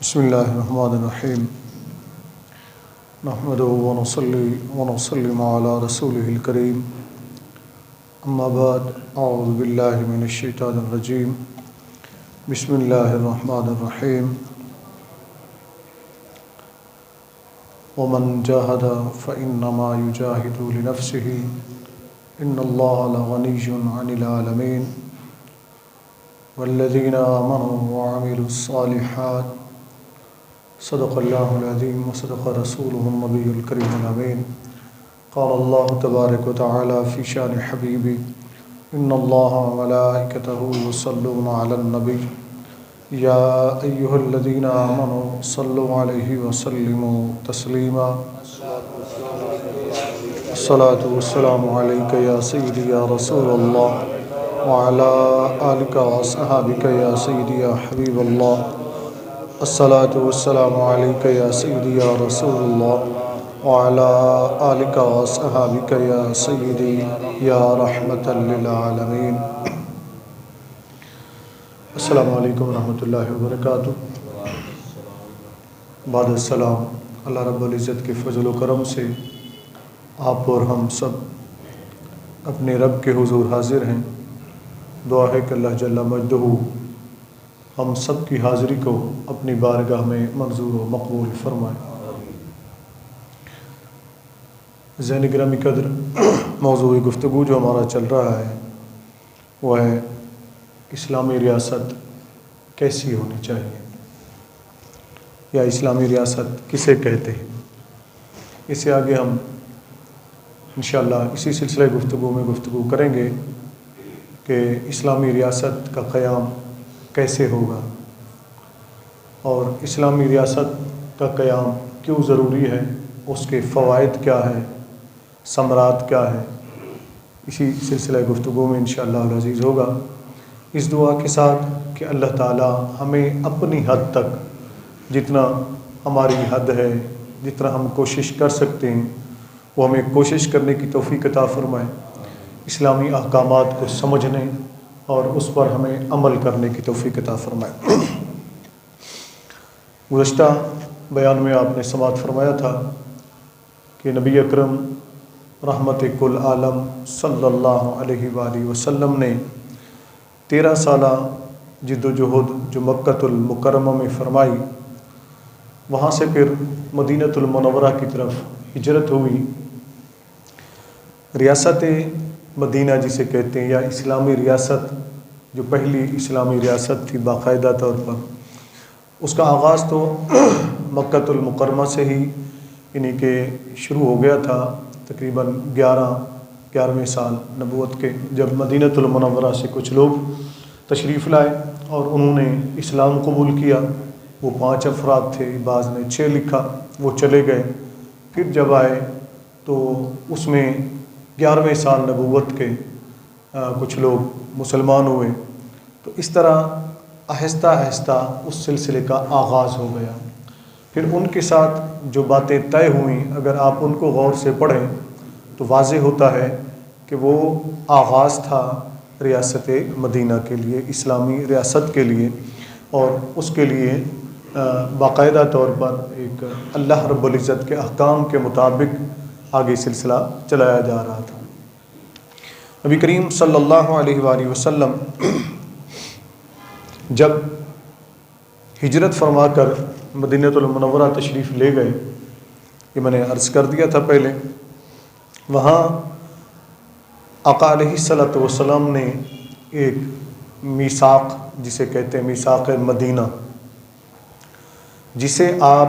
بسم اللہ الرحمن الرحیم نحمدہ ونصلی ونسلم علی رسولہ الکریم اما بعد اعوذ باللہ من الشیطان الرجیم بسم اللہ الرحمن الرحیم ومن جاہد فإنما یجاہد لنفسہ ان اللہ لغنی عن العالمین والذین آمنوا وعملوا الصالحات صدق اللہ العظیم وصدق رسولہ النبی الکریم الامین قال اللہ تبارک وتعالی فی شان حبیبی ان اللہ وملائکتہ یصلون علی النبی یا ایہا الذین آمنوا صلوا علیہ وسلموا تسلیما الصلاة والسلام علیک یا سیدی یا رسول اللہ وعلی آلک وصحابک یا سیدی یا حبیب اللہ الصلاة والسلام علیک یا سیدی یا رسول اللہ وعلی آلک وصحابک یا سیدی یا رحمۃ للعالمین۔ السلام علیکم ورحمۃ اللہ وبرکاتہ۔ بعد السلام، اللہ رب العزت کے فضل و کرم سے آپ اور ہم سب اپنے رب کے حضور حاضر ہیں۔ دعا ہے کہ اللہ جل مجدہ ہم سب کی حاضری کو اپنی بارگاہ میں منظور و مقبول فرمائے۔ ذہن گرامی قدر، موضوع گفتگو جو ہمارا چل رہا ہے وہ ہے اسلامی ریاست کیسی ہونی چاہیے، یا اسلامی ریاست کسے کہتے ہیں۔ اس سے آگے ہم انشاءاللہ اسی سلسلہ گفتگو کریں گے کہ اسلامی ریاست کا قیام کیسے ہوگا، اور اسلامی ریاست کا قیام کیوں ضروری ہے، اس کے فوائد کیا ہیں، ثمرات کیا ہیں، اسی سلسلہ گفتگو میں انشاءاللہ العزیز ہوگا۔ اس دعا کے ساتھ کہ اللہ تعالی ہمیں اپنی حد تک، جتنا ہماری حد ہے، جتنا ہم کوشش کر سکتے ہیں، وہ ہمیں کوشش کرنے کی توفیق عطا فرمائے، اسلامی احکامات کو سمجھنے اور اس پر ہمیں عمل کرنے کی توفیق عطا فرمائے۔ گزشتہ بیان میں آپ نے سماعت فرمایا تھا کہ نبی اکرم رحمت کل عالم صلی اللہ علیہ وآلہ وسلم نے 13 سالہ جد و جہد جو مکۃ المکرمہ میں فرمائی، وہاں سے پھر مدینۃ المنورہ کی طرف ہجرت ہوئی۔ ریاست مدینہ جسے کہتے ہیں، یا اسلامی ریاست، جو پہلی اسلامی ریاست تھی باقاعدہ طور پر، اس کا آغاز تو مکۃ المکرمہ سے ہی یعنی کہ شروع ہو گیا تھا، تقریباً 11ویں سال نبوت کے، جب مدینۃ المنورہ سے کچھ لوگ تشریف لائے اور انہوں نے اسلام قبول کیا۔ وہ 5 افراد تھے، بعض نے 6 لکھا، وہ چلے گئے۔ پھر جب آئے تو اس میں 11ویں سال نبوت کے کچھ لوگ مسلمان ہوئے۔ تو اس طرح آہستہ آہستہ اس سلسلے کا آغاز ہو گیا۔ پھر ان کے ساتھ جو باتیں طے ہوئیں، اگر آپ ان کو غور سے پڑھیں تو واضح ہوتا ہے کہ وہ آغاز تھا ریاست مدینہ کے لیے، اسلامی ریاست کے لیے، اور اس کے لیے باقاعدہ طور پر ایک اللہ رب العزت کے احکام کے مطابق آگے سلسلہ چلایا جا رہا تھا۔ نبی کریم صلی اللہ علیہ وآلہ وسلم جب ہجرت فرما کر مدینۃ المنورہ تشریف لے گئے، یہ میں نے عرض کر دیا تھا پہلے، وہاں آقا علیہ الصلوۃ والسلام نے ایک میثاق جسے کہتے ہیں میثاق مدینہ، جسے آپ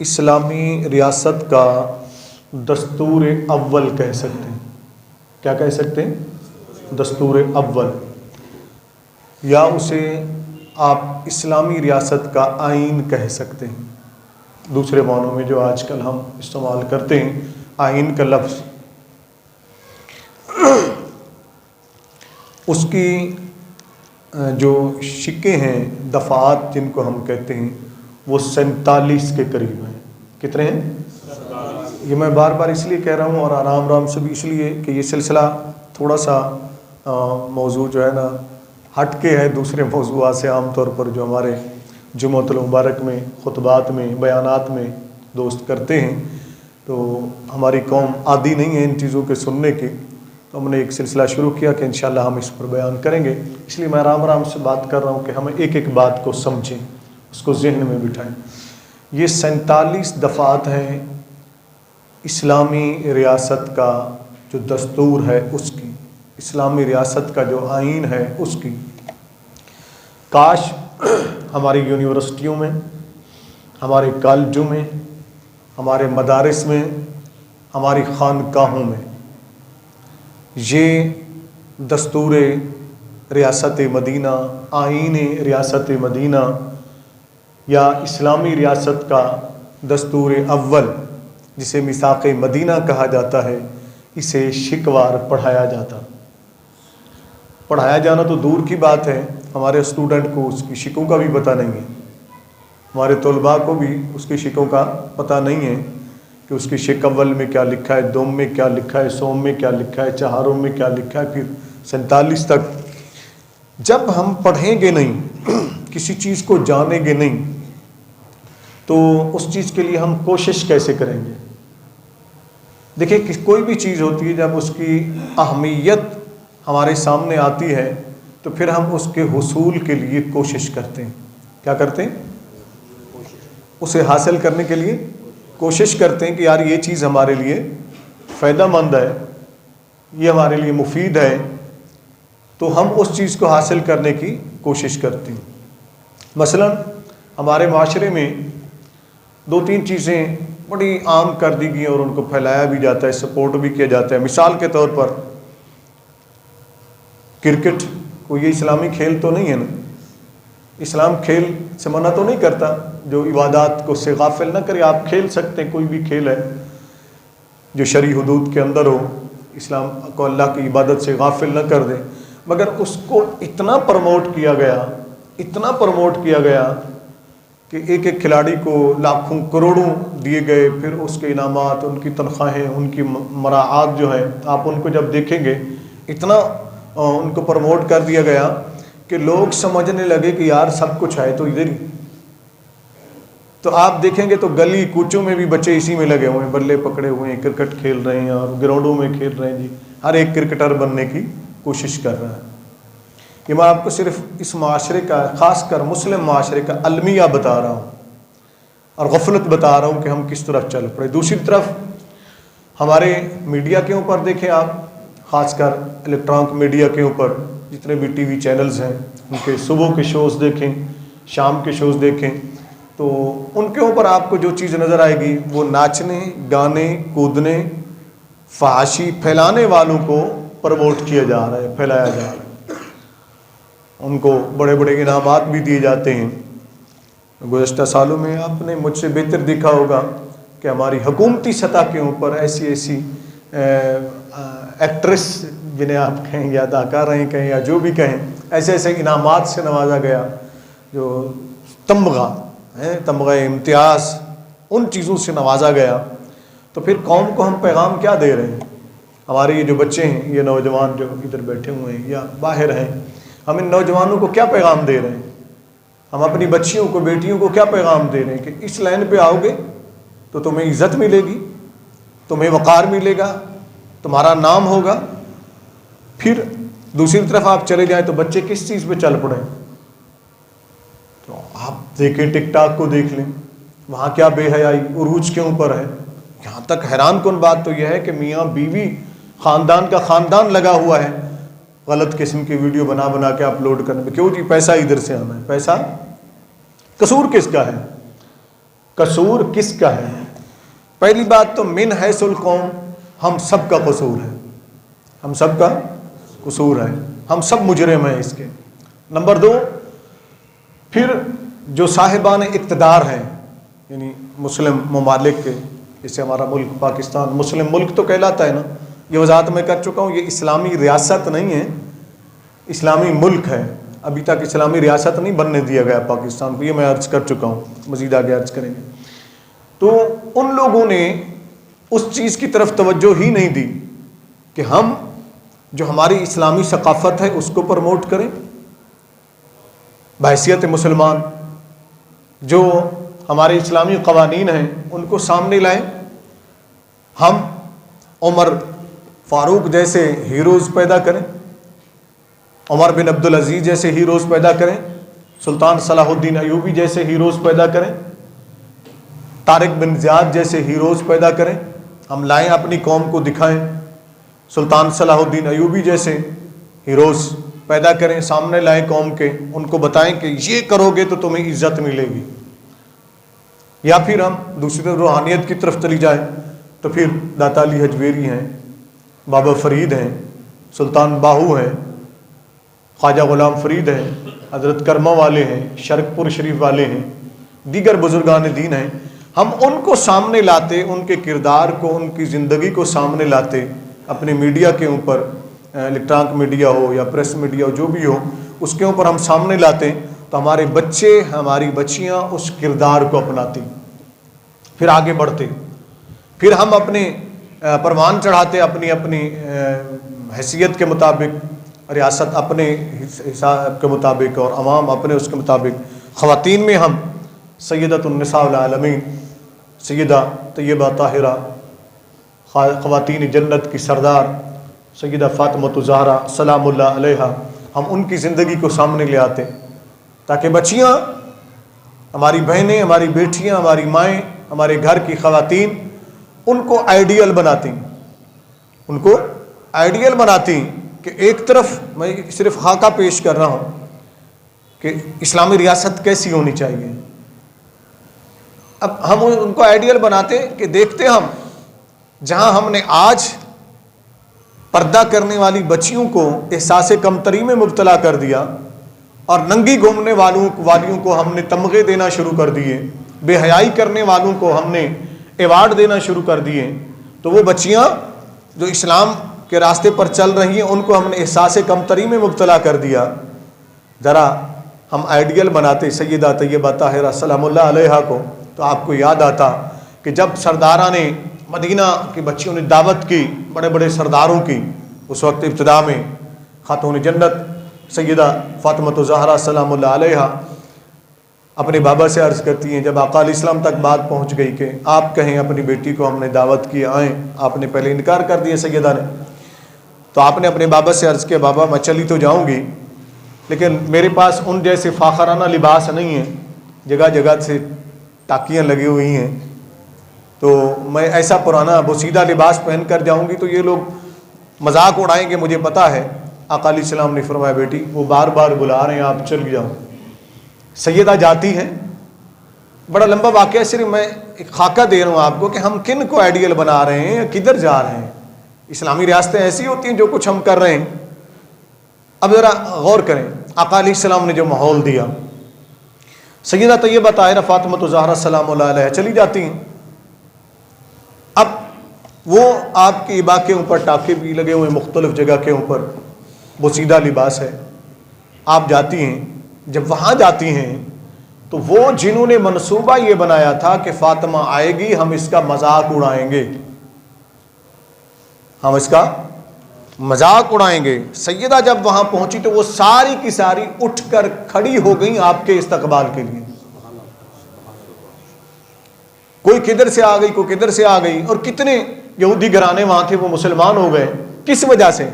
اسلامی ریاست کا دستور اول کہہ سکتے ہیں۔ کیا کہہ سکتے ہیں؟ دستور اول، یا اسے آپ اسلامی ریاست کا آئین کہہ سکتے ہیں، دوسرے معنوں میں جو آج کل ہم استعمال کرتے ہیں آئین کا لفظ۔ اس کی جو شقیں ہیں، دفعات جن کو ہم کہتے ہیں، وہ 47 کے قریب ہیں۔ کتنے ہیں؟ یہ میں بار بار اس لیے کہہ رہا ہوں، اور آرام سے بھی اس لیے کہ یہ سلسلہ تھوڑا سا موضوع جو ہے نا ہٹ کے ہے دوسرے موضوعات سے، عام طور پر جو ہمارے جمعۃ المبارک میں، خطبات میں، بیانات میں دوست کرتے ہیں، تو ہماری قوم عادی نہیں ہے ان چیزوں کے سننے کی، تو ہم نے ایک سلسلہ شروع کیا کہ انشاءاللہ ہم اس پر بیان کریں گے۔ اس لیے میں آرام آرام سے بات کر رہا ہوں کہ ہمیں ایک ایک بات کو سمجھیں، اس کو ذہن میں بٹھائیں۔ یہ 47 دفعات ہیں اسلامی ریاست کا جو دستور ہے اس کی، اسلامی ریاست کا جو آئین ہے اس کی۔ کاش ہماری یونیورسٹیوں میں، ہمارے کالجوں میں، ہمارے مدارس میں، ہماری خانقاہوں میں یہ دستور ریاست مدینہ، آئین ریاست مدینہ یا اسلامی ریاست کا دستور اول جسے میثاق مدینہ کہا جاتا ہے، اسے شکوار پڑھایا جاتا۔ پڑھایا جانا تو دور کی بات ہے، ہمارے اسٹوڈنٹ کو اس کی شکوں کا بھی پتہ نہیں ہے، ہمارے طلباء کو بھی اس کی شکوں کا پتہ نہیں ہے کہ اس کی شک اول میں کیا لکھا ہے، دوم میں کیا لکھا ہے، سوم میں کیا لکھا ہے، چہاروں میں کیا لکھا ہے، پھر 47 تک۔ جب ہم پڑھیں گے نہیں، کسی چیز کو جانیں گے نہیں، تو اس چیز کے لیے ہم کوشش کیسے کریں گے؟ دیکھیں کہ کوئی بھی چیز ہوتی ہے، جب اس کی اہمیت ہمارے سامنے آتی ہے تو پھر ہم اس کے حصول کے لیے کوشش کرتے ہیں۔ کیا کرتے ہیں؟ اسے حاصل کرنے کے لیے کوشش کرتے ہیں کہ یار یہ چیز ہمارے لیے فائدہ مند ہے، یہ ہمارے لیے مفید ہے، تو ہم اس چیز کو حاصل کرنے کی کوشش کرتے ہیں۔ مثلا ہمارے معاشرے میں 2-3 چیزیں بڑی عام کر دی گئی اور ان کو پھیلایا بھی جاتا ہے، سپورٹ بھی کیا جاتا ہے۔ مثال کے طور پر کرکٹ، کوئی یہ اسلامی کھیل تو نہیں ہے نا، اسلام کھیل سے منع تو نہیں کرتا، جو عبادات کو سے غافل نہ کرے، آپ کھیل سکتے ہیں، کوئی بھی کھیل ہے جو شرعی حدود کے اندر ہو، اسلام کو اللہ کی عبادت سے غافل نہ کر دے، مگر اس کو اتنا پروموٹ کیا گیا، اتنا پروموٹ کیا گیا کہ ایک ایک کھلاڑی کو لاکھوں کروڑوں دیے گئے، پھر اس کے انعامات، ان کی تنخواہیں، ان کی مراعات جو ہے، آپ ان کو جب دیکھیں گے اتنا ان کو پروموٹ کر دیا گیا کہ لوگ سمجھنے لگے کہ یار سب کچھ ہے تو ادھر ہی۔ تو آپ دیکھیں گے تو گلی کوچوں میں بھی بچے اسی میں لگے ہوئے ہیں، بلے پکڑے ہوئے ہیں، کرکٹ کھیل رہے ہیں اور گراؤنڈوں میں کھیل رہے ہیں، جی ہر ایک کرکٹر بننے کی کوشش کر رہا ہے۔ یہ میں آپ کو صرف اس معاشرے کا، خاص کر مسلم معاشرے کا المیہ بتا رہا ہوں اور غفلت بتا رہا ہوں کہ ہم کس طرف چل پڑے۔ دوسری طرف ہمارے میڈیا کے اوپر دیکھیں آپ، خاص کر الیکٹرانک میڈیا کے اوپر جتنے بھی ٹی وی چینلز ہیں، ان کے صبح کے شوز دیکھیں، شام کے شوز دیکھیں، تو ان کے اوپر آپ کو جو چیز نظر آئے گی وہ ناچنے، گانے، کودنے، فحاشی پھیلانے والوں کو پروموٹ کیا جا رہا ہے، پھیلایا جا رہا ہے۔ ان کو بڑے بڑے انعامات بھی دیے جاتے ہیں۔ گزشتہ سالوں میں آپ نے مجھ سے بہتر دیکھا ہوگا کہ ہماری حکومتی سطح کے اوپر ایسی ایسی ایکٹریس جنہیں آپ کہیں یا اداکاریں کہیں یا جو بھی کہیں، ایسے ایسے انعامات سے نوازا گیا، جو تمغہ ہے، تمغہ امتیاز، ان چیزوں سے نوازا گیا۔ تو پھر قوم کو ہم پیغام کیا دے رہے ہیں؟ ہمارے یہ جو بچے ہیں، یہ نوجوان جو ادھر بیٹھے ہوئے ہیں یا باہر ہیں، ہم ان نوجوانوں کو کیا پیغام دے رہے ہیں؟ ہم اپنی بچیوں کو، بیٹیوں کو کیا پیغام دے رہے ہیں کہ اس لائن پہ آؤ گے تو تمہیں عزت ملے گی، تمہیں وقار ملے گا، تمہارا نام ہوگا۔ پھر دوسری طرف آپ چلے جائیں تو بچے کس چیز پہ چل پڑیں؟ تو آپ دیکھیں، ٹک ٹاک کو دیکھ لیں، وہاں کیا بے حیائی عروج کے اوپر ہے۔ یہاں تک حیران کن بات تو یہ ہے کہ میاں بیوی، خاندان کا خاندان لگا ہوا ہے غلط قسم کی ویڈیو بنا بنا کے اپلوڈ کرنے میں۔ کیوں جی؟ پیسہ ادھر سے آنا ہے۔ پیسہ قصور کس کا ہے؟ قصور کس کا ہے؟ پہلی بات تو من حیث القوم ہم سب کا قصور ہے، ہم سب کا قصور ہے، ہم سب مجرم ہیں اس کے۔ نمبر 2، پھر جو صاحبان اقتدار ہیں، یعنی مسلم ممالک کے، جیسے ہمارا ملک پاکستان مسلم ملک تو کہلاتا ہے نا، یہ وضاحت میں کر چکا ہوں، یہ اسلامی ریاست نہیں ہے، اسلامی ملک ہے۔ ابھی تک اسلامی ریاست نہیں بننے دیا گیا پاکستان کو، یہ میں عرض کر چکا ہوں، مزید آگے عرض کریں گے۔ تو ان لوگوں نے اس چیز کی طرف توجہ ہی نہیں دی کہ ہم جو ہماری اسلامی ثقافت ہے اس کو پروموٹ کریں بحیثیت مسلمان۔ جو ہمارے اسلامی قوانین ہیں ان کو سامنے لائیں. ہم عمر فاروق جیسے ہیروز پیدا کریں, عمر بن عبدالعزیز جیسے ہیروز پیدا کریں, سلطان صلاح الدین ایوبی جیسے ہیروز پیدا کریں, طارق بن زیاد جیسے ہیروز پیدا کریں. ہم لائیں, اپنی قوم کو دکھائیں, سلطان صلاح الدین ایوبی جیسے ہیروز پیدا کریں, سامنے لائیں قوم کے, ان کو بتائیں کہ یہ کرو گے تو تمہیں عزت ملے گی. یا پھر ہم دوسری طرف روحانیت کی طرف چلی جائیں تو پھر داتا علی حجویری ہیں, بابا فرید ہیں, سلطان باہو ہیں, خواجہ غلام فرید ہیں, حضرت کرما والے ہیں, شرک پور شریف والے ہیں, دیگر بزرگان دین ہیں. ہم ان کو سامنے لاتے, ان کے کردار کو, ان کی زندگی کو سامنے لاتے, اپنے میڈیا کے اوپر, الیکٹرانک میڈیا ہو یا پریس میڈیا ہو, جو بھی ہو, اس کے اوپر ہم سامنے لاتے تو ہمارے بچے, ہماری بچیاں اس کردار کو اپناتی, پھر آگے بڑھتے. پھر ہم اپنے پروان چڑھاتے اپنی اپنی حیثیت کے مطابق, ریاست اپنے حساب کے مطابق اور عوام اپنے اس کے مطابق. خواتین میں ہم سیدۃ النساء العالمین سیدہ طیبہ طاہرہ, خواتین جنت کی سردار سیدہ فاطمہ الزہرا سلام اللہ علیہا, ہم ان کی زندگی کو سامنے لے آتے تاکہ بچیاں, ہماری بہنیں, ہماری بیٹیاں, ہماری مائیں, ہمارے گھر کی خواتین ان کو آئیڈیل بناتی, ان کو آئیڈیل بناتی کہ ایک طرف میں صرف خاکہ پیش کر رہا ہوں کہ اسلامی ریاست کیسی ہونی چاہیے. اب ہم ان کو آئیڈیل بناتے کہ دیکھتے ہم جہاں ہم نے آج پردہ کرنے والی بچیوں کو احساس کمتری میں مبتلا کر دیا اور ننگی گھومنے والیوں کو ہم نے تمغے دینا شروع کر دیے, بے حیائی کرنے والوں کو ہم نے ایوارڈ دینا شروع کر دیے, تو وہ بچیاں جو اسلام کے راستے پر چل رہی ہیں ان کو ہم نے احساس کمتری میں مبتلا کر دیا. ذرا ہم آئیڈیل بناتے سیدہ طیبہ طاہرہ سلام اللہ علیہا کو, تو آپ کو یاد آتا کہ جب سردارہ نے مدینہ کی بچیوں نے دعوت کی, بڑے بڑے سرداروں کی, اس وقت ابتدا میں خاتون جنت سیدہ فاطمہ الزہرا سلام اللہ علیہا اپنے بابا سے عرض کرتی ہیں, جب آقا علیہ السلام تک بات پہنچ گئی کہ آپ کہیں اپنی بیٹی کو ہم نے دعوت کی آئیں, آپ نے پہلے انکار کر دیا سیدہ نے, تو آپ نے اپنے بابا سے عرض کیا, بابا میں چلی تو جاؤں گی لیکن میرے پاس ان جیسے فاخرانہ لباس نہیں ہیں, جگہ جگہ سے ٹاکیاں لگی ہوئی ہیں, تو میں ایسا پرانا بوسیدہ لباس پہن کر جاؤں گی تو یہ لوگ مذاق اڑائیں گے, مجھے پتا ہے. آقا علیہ السلام نے فرمایا, بیٹی وہ بار بار بلا رہے ہیں, آپ چل جاؤ. سیدہ جاتی ہیں. بڑا لمبا واقعہ, صرف میں ایک خاکہ دے رہا ہوں آپ کو کہ ہم کن کو آئیڈیل بنا رہے ہیں, کدھر جا رہے ہیں. اسلامی ریاستیں ایسی ہوتی ہیں جو کچھ ہم کر رہے ہیں. اب ذرا غور کریں, آقا علیہ السلام نے جو ماحول دیا, سیدہ طیبہ طاہرہ فاطمہ الزہرا سلام اللہ علیہا چلی جاتی ہیں. اب وہ آپ کی ابا کے اوپر ٹاکے بھی لگے ہوئے, مختلف جگہ کے اوپر بوسیدہ لباس ہے. آپ جاتی ہیں, جب وہاں جاتی ہیں تو وہ جنہوں نے منصوبہ یہ بنایا تھا کہ فاطمہ آئے گی, ہم اس کا مذاق اڑائیں گے, ہم اس کا مذاق اڑائیں گے. سیدہ جب وہاں پہنچی تو وہ ساری کی ساری اٹھ کر کھڑی ہو گئیں آپ کے استقبال کے لیے. کوئی کدھر سے آ گئی, کوئی کدھر سے آ گئی, اور کتنے یہودی گھرانے وہاں تھے وہ مسلمان ہو گئے. کس وجہ سے؟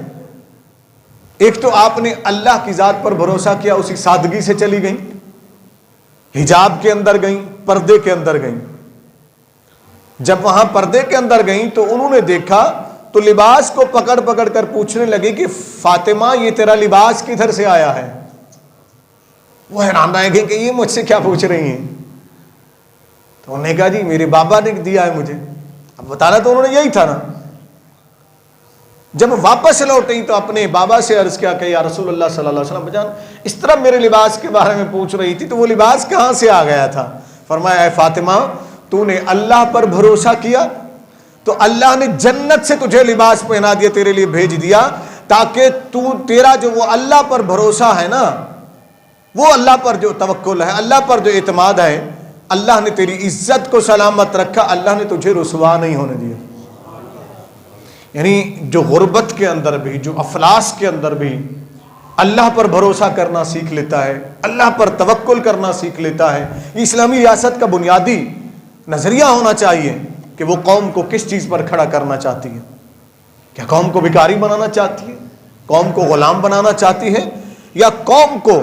ایک تو آپ نے اللہ کی ذات پر بھروسہ کیا, اسی سادگی سے چلی گئیں, حجاب کے اندر گئیں, پردے کے اندر گئیں. جب وہاں پردے کے اندر گئیں تو انہوں نے دیکھا تو لباس کو پکڑ پکڑ کر پوچھنے لگے کہ فاطمہ یہ تیرا لباس کدھر سے آیا ہے. وہ حیران رہ گئے کہ یہ مجھ سے کیا پوچھ رہی ہیں. تو انہوں نے کہا جی میرے بابا نے دیا ہے مجھے. اب بتانا تو انہوں نے یہی تھا نا. جب واپس لوٹیں تو اپنے بابا سے عرض کیا کہ یا رسول اللہ صلی اللہ علیہ وسلم بجان اس طرح میرے لباس کے بارے میں پوچھ رہی تھی, تو وہ لباس کہاں سے آ گیا تھا. فرمایا, اے فاطمہ تو نے اللہ پر بھروسہ کیا تو اللہ نے جنت سے تجھے لباس پہنا دیا, تیرے لیے بھیج دیا, تاکہ تیرا جو وہ اللہ پر بھروسہ ہے نا, وہ اللہ پر جو توکل ہے, اللہ پر جو اعتماد ہے, اللہ نے تیری عزت کو سلامت رکھا, اللہ نے تجھے رسوا نہیں ہونے دیا. یعنی جو غربت کے اندر بھی, جو افلاس کے اندر بھی اللہ پر بھروسہ کرنا سیکھ لیتا ہے، اللہ پر توکل کرنا سیکھ لیتا ہے۔ یہ اسلامی ریاست کا بنیادی نظریہ ہونا چاہیے کہ وہ قوم کو کس چیز پر کھڑا کرنا چاہتی ہے۔ کیا قوم کو بھکاری بنانا چاہتی ہے، قوم کو غلام بنانا چاہتی ہے، یا قوم کو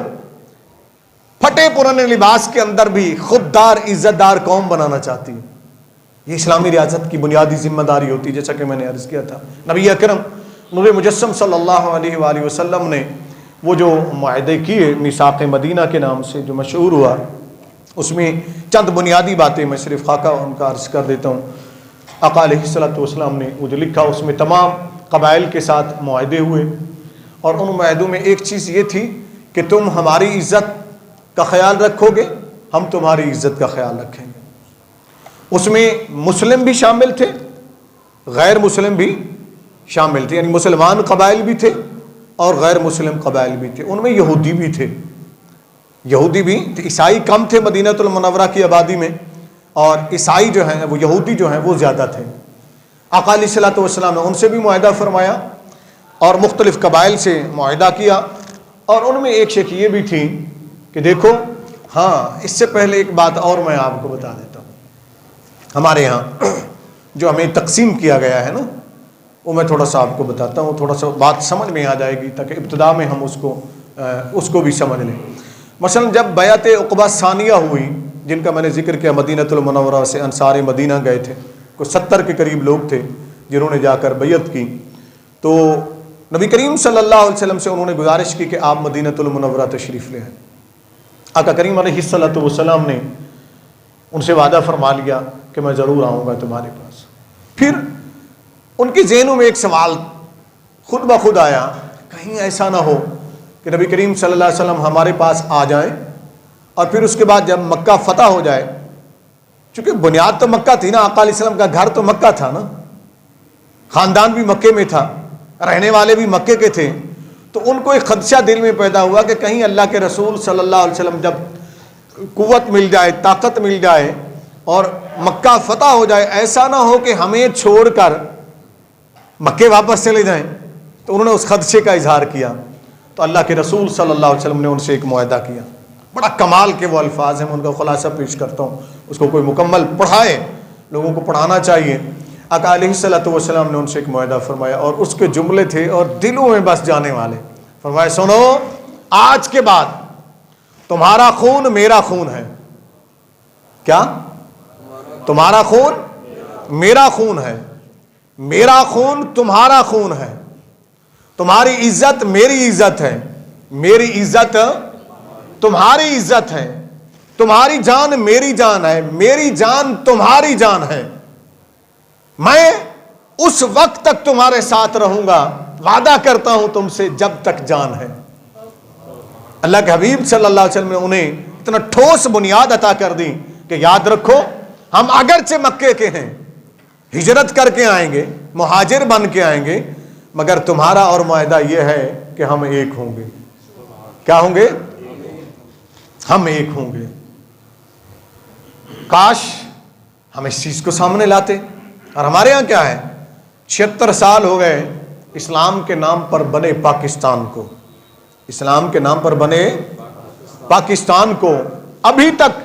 پھٹے پرانے لباس کے اندر بھی خوددار عزت دار قوم بنانا چاہتی ہے؟ یہ اسلامی ریاست کی بنیادی ذمہ داری ہوتی ہے۔ جیسا کہ میں نے عرض کیا تھا، نبی اکرم نور مجسم صلی اللہ علیہ وآلہ وسلم نے وہ جو معاہدے کیے میثاق مدینہ کے نام سے جو مشہور ہوا، اس میں چند بنیادی باتیں میں صرف خاکہ ان کا عرض کر دیتا ہوں۔ آقا علیہ الصلوۃ والسلام نے وہ جو لکھا، اس میں تمام قبائل کے ساتھ معاہدے ہوئے، اور ان معاہدوں میں ایک چیز یہ تھی کہ تم ہماری عزت کا خیال رکھو گے، ہم تمہاری عزت کا خیال رکھیں گے۔ اس میں مسلم بھی شامل تھے، غیر مسلم بھی شامل تھے، یعنی مسلمان قبائل بھی تھے اور غیر مسلم قبائل بھی تھے، ان میں یہودی بھی تھے، یہودی بھی تھے۔ عیسائی کم تھے مدینہ المنورہ کی آبادی میں، اور عیسائی جو ہیں وہ یہودی جو ہیں وہ زیادہ تھے۔ آقا علیہ الصلوۃ والسلام نے ان سے بھی معاہدہ فرمایا اور مختلف قبائل سے معاہدہ کیا، اور ان میں ایک شک یہ بھی تھی کہ دیکھو، ہاں اس سے پہلے ایک بات اور میں آپ کو بتا دیتا ہوں۔ ہمارے ہاں جو ہمیں تقسیم کیا گیا ہے نا، وہ میں تھوڑا سا آپ کو بتاتا ہوں، تھوڑا سا بات سمجھ میں آ جائے گی تاکہ ابتدا میں ہم اس کو بھی سمجھ لیں۔ مثلا جب بیعت عقبہ ثانیہ ہوئی، جن کا میں نے ذکر کیا، مدینہ المنورہ سے انصار مدینہ گئے تھے، کوئی 70 کے قریب لوگ تھے جنہوں نے جا کر بیعت کی، تو نبی کریم صلی اللہ علیہ وسلم سے انہوں نے گزارش کی کہ آپ مدینہ المنورہ تشریف لے آئیں۔ آقا کریم علیہ الصلوۃ والسلام نے ان سے وعدہ فرما لیا کہ میں ضرور آؤں گا تمہارے پاس۔ پھر ان کے ذہنوں میں ایک سوال خود بخود آیا، کہیں ایسا نہ ہو کہ نبی کریم صلی اللہ علیہ وسلم ہمارے پاس آ جائیں اور پھر اس کے بعد جب مکہ فتح ہو جائے، چونکہ بنیاد تو مکہ تھی نا، آقا علیہ السلام کا گھر تو مکہ تھا نا، خاندان بھی مکے میں تھا، رہنے والے بھی مکے کے تھے، تو ان کو ایک خدشہ دل میں پیدا ہوا کہ کہیں اللہ کے رسول صلی اللہ علیہ وسلم جب قوت مل جائے، طاقت مل جائے اور مکہ فتح ہو جائے، ایسا نہ ہو کہ ہمیں چھوڑ کر مکے واپس چلے جائیں۔ تو انہوں نے اس خدشے کا اظہار کیا، تو اللہ کے رسول صلی اللہ علیہ وسلم نے ان سے ایک معاہدہ کیا۔ بڑا کمال کے وہ الفاظ ہیں، میں ان کا خلاصہ پیش کرتا ہوں، اس کو کوئی مکمل پڑھائے، لوگوں کو پڑھانا چاہیے۔ آقا علیہ الصلوۃ والسلام نے ان سے ایک معاہدہ فرمایا، اور اس کے جملے تھے اور دلوں میں بس جانے والے۔ فرمایا، سنو، آج کے بعد تمہارا خون میرا خون ہے۔ کیا؟ تمہارا خون میرا خون ہے، میرا خون تمہارا خون ہے، تمہاری عزت میری عزت ہے، میری عزت تمہاری عزت ہے، تمہاری جان میری جان ہے، میری جان تمہاری جان ہے۔ میں اس وقت تک تمہارے ساتھ رہوں گا، وعدہ کرتا ہوں تم سے، جب تک جان ہے۔ اللہ کے حبیب صلی اللہ علیہ وسلم نے انہیں اتنا ٹھوس بنیاد عطا کر دی کہ یاد رکھو، ہم اگرچہ مکے کے ہیں، ہجرت کر کے آئیں گے، مہاجر بن کے آئیں گے، مگر تمہارا اور معاہدہ یہ ہے کہ ہم ایک ہوں گے۔ کیا ہوں گے؟ ہم ایک ہوں گے۔ کاش ہم اس چیز کو سامنے لاتے۔ اور ہمارے ہاں کیا ہے، 76 سال ہو گئے اسلام کے نام پر بنے پاکستان کو، اسلام کے نام پر بنے پاکستان کو، ابھی تک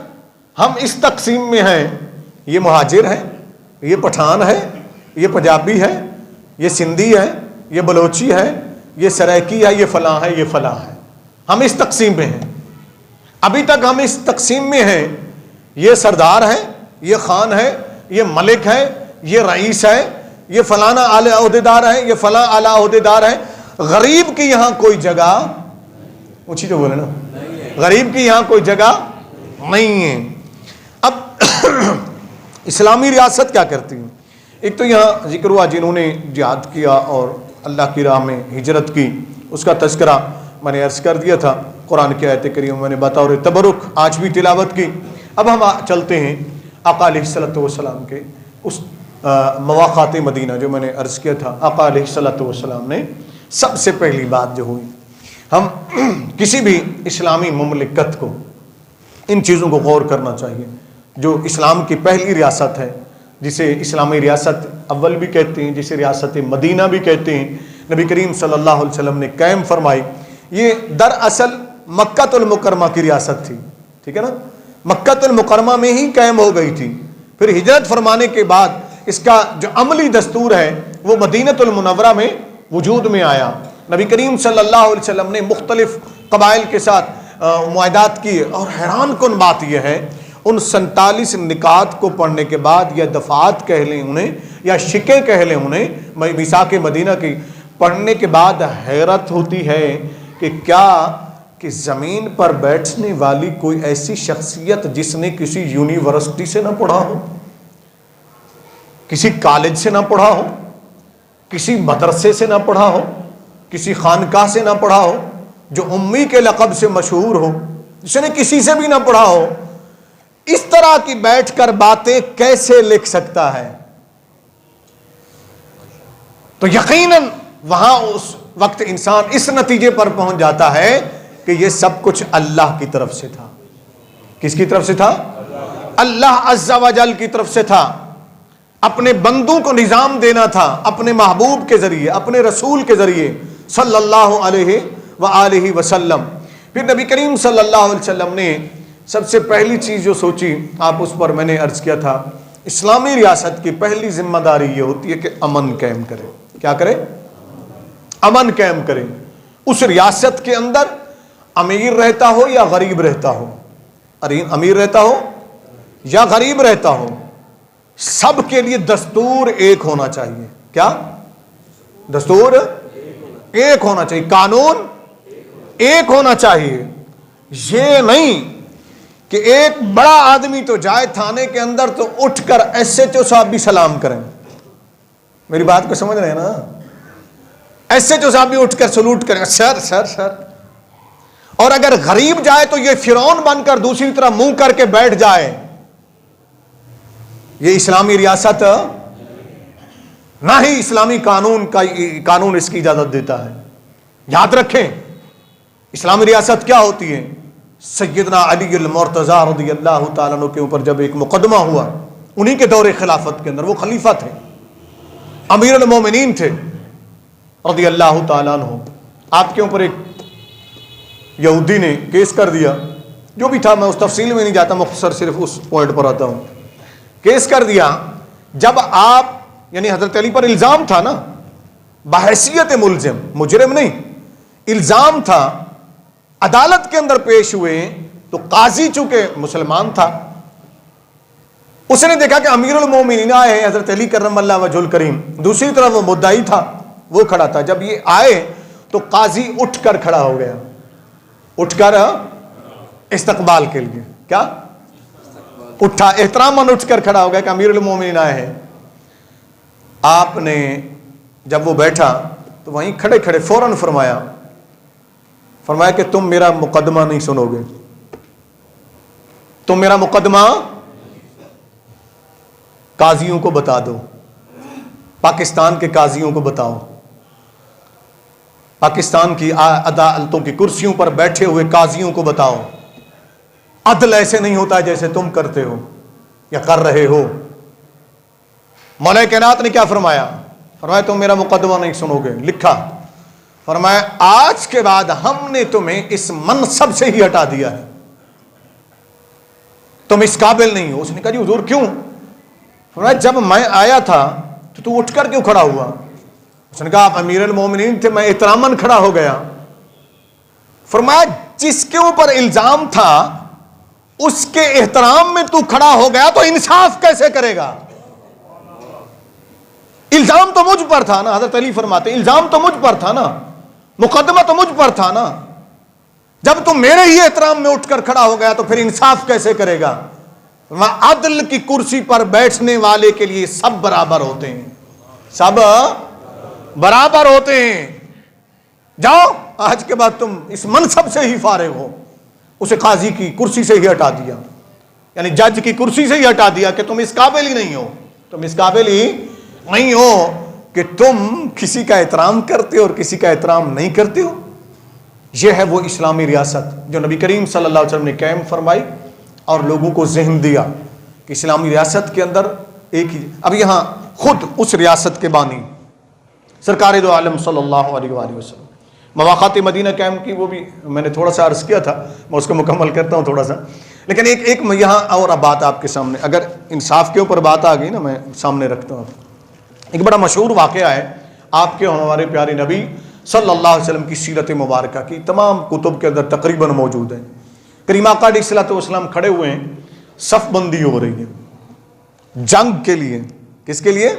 ہم اس تقسیم میں ہیں، یہ مہاجر ہے، یہ پٹھان ہے، یہ پنجابی ہے، یہ سندھی ہے، یہ بلوچی ہے، یہ سرائکی ہے، یہ فلاں ہے، یہ فلاں ہے۔ ہم اس تقسیم میں ہیں، ابھی تک ہم اس تقسیم میں ہیں، یہ سردار ہے، یہ خان ہے، یہ ملک ہے، یہ رئیس ہے، یہ فلانا اعلی عہدیدار ہے، یہ فلاں اعلی عہدیدار ہے۔ غریب کی یہاں کوئی جگہ، اونچی تو بولے نا، غریب کی یہاں کوئی جگہ نہیں ہے۔ اب اسلامی ریاست کیا کرتی ہے؟ ایک تو یہاں ذکر ہوا جنہوں نے جہاد کیا اور اللہ کی راہ میں ہجرت کی، اس کا تذکرہ میں نے عرض کر دیا تھا، قرآن کی آیت کریمہ میں نے بطور تبرک آج بھی تلاوت کی۔ اب ہم چلتے ہیں آقا علیہ الصلوۃ والسلام کے اس مواقعات مدینہ جو میں نے عرض کیا تھا۔ آقا علیہ الصلوۃ والسلام نے سب سے پہلی بات جو ہوئی، ہم کسی بھی اسلامی مملکت کو ان چیزوں کو غور کرنا چاہیے۔ جو اسلام کی پہلی ریاست ہے، جسے اسلامی ریاست اول بھی کہتے ہیں، جسے ریاست مدینہ بھی کہتے ہیں، نبی کریم صلی اللہ علیہ وسلم نے قائم فرمائی، یہ دراصل مکہ المکرمہ کی ریاست تھی، ٹھیک ہے نا، مکہ المکرمہ میں ہی قائم ہو گئی تھی. پھر ہجرت فرمانے کے بعد اس کا جو عملی دستور ہے وہ مدینہ المنورہ میں وجود میں آیا. نبی کریم صلی اللہ علیہ وسلم نے مختلف قبائل کے ساتھ معاہدات کیے، اور حیران کن بات یہ ہے ان 47 نکات کو پڑھنے کے بعد، یا دفعات کہہ لیں انہیں یا شکیں کہہ لیں انہیں، میثاق مدینہ کی پڑھنے کے بعد حیرت ہوتی ہے کہ کیا کہ زمین پر بیٹھنے والی کوئی ایسی شخصیت جس نے کسی یونیورسٹی سے نہ پڑھا ہو، کسی کالج سے نہ پڑھا ہو، کسی مدرسے سے نہ پڑھا ہو، کسی خانقاہ سے نہ پڑھا ہو، جو امی کے لقب سے مشہور ہو، جس نے کسی سے بھی نہ پڑھا ہو، اس طرح کی بیٹھ کر باتیں کیسے لکھ سکتا ہے؟ تو یقیناً وہاں اس وقت انسان اس نتیجے پر پہنچ جاتا ہے کہ یہ سب کچھ اللہ کی طرف سے تھا. کس کی طرف سے تھا؟ اللہ عز و جل کی طرف سے تھا. اپنے بندوں کو نظام دینا تھا اپنے محبوب کے ذریعے، اپنے رسول کے ذریعے صلی اللہ علیہ وآلہ وسلم. پھر نبی کریم صلی اللہ علیہ وسلم نے سب سے پہلی چیز جو سوچی، آپ اس پر میں نے عرض کیا تھا، اسلامی ریاست کی پہلی ذمہ داری یہ ہوتی ہے کہ امن قائم کرے. کیا کرے؟ امن قائم کرے. اس ریاست کے اندر امیر رہتا ہو یا غریب رہتا ہو، امیر رہتا ہو یا غریب رہتا ہو، سب کے لیے دستور ایک ہونا چاہیے. کیا دستور؟ ایک ہونا چاہیے، قانون ایک ہونا چاہیے. یہ نہیں کہ ایک بڑا آدمی تو جائے تھانے کے اندر تو اٹھ کر ایس ایچ او صاحب بھی سلام کریں. میری بات کو سمجھ رہے ہیں نا؟ ایس ایچ او صاحب بھی اٹھ کر سلوٹ کریں، سر سر سر. اور اگر غریب جائے تو یہ فرعون بن کر دوسری طرح منہ کر کے بیٹھ جائے. یہ اسلامی ریاست نہ ہی اسلامی قانون اس کی اجازت دیتا ہے. یاد رکھیں اسلامی ریاست کیا ہوتی ہے. سیدنا علی المرتضی رضی اللہ تعالیٰ عنہ کے اوپر جب ایک مقدمہ ہوا انہی کے دور خلافت کے اندر، وہ خلیفہ تھے، امیر المومنین تھے رضی اللہ تعالیٰ عنہ. آپ کے اوپر ایک یہودی نے کیس کر دیا، جو بھی تھا میں اس تفصیل میں نہیں جاتا، مختصر صرف اس پوائنٹ پر آتا ہوں. کیس کر دیا جب آپ، یعنی حضرت علی پر الزام تھا نا، بحیثیت ملزم، مجرم نہیں، الزام تھا. عدالت کے اندر پیش ہوئے تو قاضی چونکہ مسلمان تھا، اس نے دیکھا کہ امیر المومنین آئے ہیں حضرت علی کرم اللہ وجہ الکریم، دوسری طرف وہ مدعی تھا وہ کھڑا تھا. جب یہ آئے تو قاضی اٹھ کر کھڑا ہو گیا، اٹھ کر استقبال کے لیے، کیا اٹھا، احتراماً اٹھ کر کھڑا ہو گیا کہ امیر المومنین آئے ہیں. آپ نے جب وہ بیٹھا تو وہیں کھڑے کھڑے فوراً فرمایا کہ تم میرا مقدمہ نہیں سنو گے، تم میرا مقدمہ قاضیوں کو بتا دو، پاکستان کے قاضیوں کو بتاؤ، پاکستان کی عدالتوں کی کرسیوں پر بیٹھے ہوئے قاضیوں کو بتاؤ، عدل ایسے نہیں ہوتا جیسے تم کرتے ہو یا کر رہے ہو. مولا کائنات نے کیا فرمایا؟ تم میرا مقدمہ نہیں سنو گے. لکھا، فرمایا آج کے بعد ہم نے تمہیں اس منصب سے ہی ہٹا دیا ہے، تم اس قابل نہیں ہو. اس نے کہا جی حضور کیوں؟ فرمایا جب میں آیا تھا تو اٹھ کر کیوں کھڑا ہوا؟ اس نے کہا آپ امیر المومنین تھے، میں احتراماً کھڑا ہو گیا. فرمایا جس کے اوپر الزام تھا اس کے احترام میں تو کھڑا ہو گیا تو انصاف کیسے کرے گا؟ الزام تو مجھ پر تھا نا. حضرت علی فرماتے الزام تو مجھ پر تھا نا، مقدمہ تو مجھ پر تھا نا. جب تم میرے ہی احترام میں اٹھ کر کھڑا ہو گیا تو پھر انصاف کیسے کرے گا؟ عدل کی کرسی پر بیٹھنے والے کے لیے سب برابر ہوتے ہیں، سب برابر ہوتے ہیں. جاؤ آج کے بعد تم اس منصب سے ہی فارغ ہو. اسے قاضی کی کرسی سے ہی ہٹا دیا، یعنی جج کی کرسی سے ہی ہٹا دیا کہ تم اس قابل ہی نہیں ہو، تم اس قابل ہی نہیں ہو کہ تم کسی کا احترام کرتے ہو اور کسی کا احترام نہیں کرتے ہو. یہ ہے وہ اسلامی ریاست جو نبی کریم صلی اللہ علیہ وسلم نے قائم فرمائی اور لوگوں کو ذہن دیا کہ اسلامی ریاست کے اندر ایک ہی. اب یہاں خود اس ریاست کے بانی سرکار دو عالم صلی اللہ علیہ وآلہ وسلم مواقعات مدینہ کیمپ کی وہ بھی میں نے تھوڑا سا عرض کیا تھا، میں اس کو مکمل کرتا ہوں تھوڑا سا. لیکن ایک یہاں اور اب بات آپ کے سامنے، اگر انصاف کے اوپر بات آ گئی نا، میں سامنے رکھتا ہوں. ایک بڑا مشہور واقعہ ہے آپ کے اور ہمارے پیارے نبی صلی اللہ علیہ وسلم کی سیرت مبارکہ کی تمام کتب کے اندر تقریباً موجود ہے. کریم آقا علیہ الصلوۃ والسلام کھڑے ہوئے ہیں، صف بندی ہو رہی ہے جنگ کے لیے. کس کے لیے؟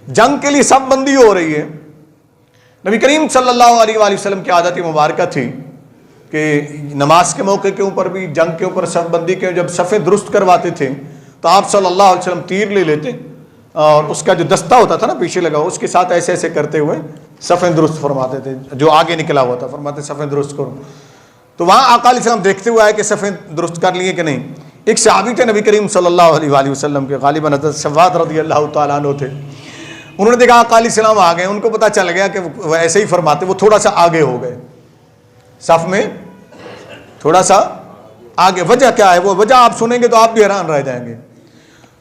جنگ کے لیے صف بندی ہو رہی ہے. نبی کریم صلی اللہ علیہ وآلہ وسلم کی عادت مبارکہ تھی کہ نماز کے موقع کے اوپر بھی، جنگ کے اوپر صف بندی کے جب صفیں درست کرواتے تھے تو آپ صلی اللہ علیہ وسلم تیر لے لیتے اور اس کا جو دستہ ہوتا تھا نا پیچھے لگا ہوا، اس کے ساتھ ایسے ایسے کرتے ہوئے صفیں درست فرماتے تھے. جو آگے نکلا ہوا تھا فرماتے صفیں درست کرو. تو وہاں آقا علیہ السلام دیکھتے ہوئے آئے کہ صفیں درست کر لیے کہ نہیں. ایک صحابی تھے نبی کریم صلی اللہ علیہ وآلہ وسلم کے، غالباً حضرت شواد رضی اللہ تعالیٰ عنہ تھے. انہوں نے دیکھا آقا علیہ السلام آ گئے، ان کو پتہ چل گیا کہ وہ ایسے ہی فرماتے، وہ تھوڑا سا آگے ہو گئے صف میں، تھوڑا سا آگے. وجہ کیا ہے؟ وہ وجہ آپ سنیں گے تو آپ بھی حیران رہ جائیں گے.